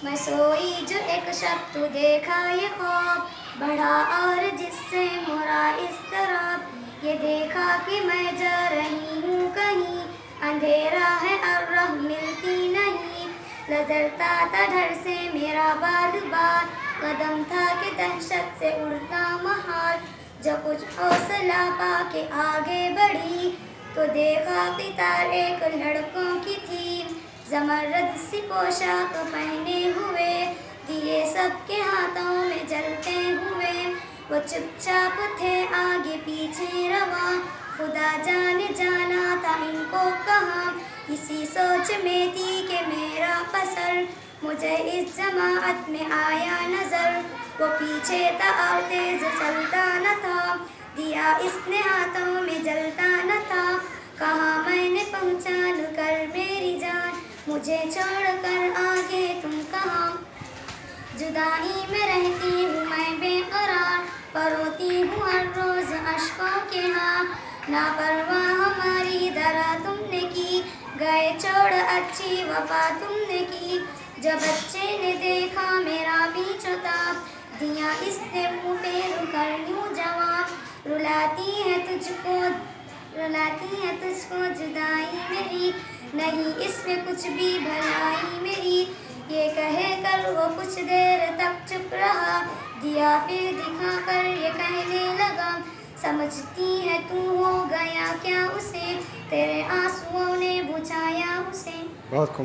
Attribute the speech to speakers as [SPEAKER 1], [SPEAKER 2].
[SPEAKER 1] मैं सोई जो एक शब तो देखा ये ख्वाब बढ़ा और जिससे मोरा इस तरह ये देखा कि मैं जा रही हूँ कहीं अंधेरा है और राह मिलती नहीं लजरता था डर से मेरा बार बार कदम था कि दहशत से उड़ना महाल जब कुछ हौसला पाके आगे बढ़ी तो देखा कि तार एक लड़कों की थी जमरद सी पोशाक पहने हुए दिए सबके हाथों में जलते हुए वो चुपचाप थे आगे पीछे रवा खुदा जाने जाना था इनको कहाँ इसी सोच में थी कि मेरा पसर मुझे इस जमात में आया नजर वो पीछे था और तेज चलता न था दिया इसने हाथों में जलता न था कहा मैंने पहचान कर मेरी जान मुझे छोड़कर आगे तुम कहाँ जुदाई में रहती हूँ मैं बेकरार पर रोती हूँ हर रोज अश्कों के हाथ ना परवाह हमारी दरा तुमने की गए छोड़ अच्छी वफा तुमने की जब बच्चे ने देखा मेरा भी चुता दिया इसने मुँह फेर कर यूँ जवाब रुलाती है तुझको जुदाई मेरी नहीं इसमें कुछ भी भलाई मेरी ये कहे कर वो कुछ देर तक चुप रहा दिया फिर दिखा कर ये कहने लगा समझती है तू हो गया क्या उसे तेरे आंसुओं ने बुझाया उसे।
[SPEAKER 2] बहुत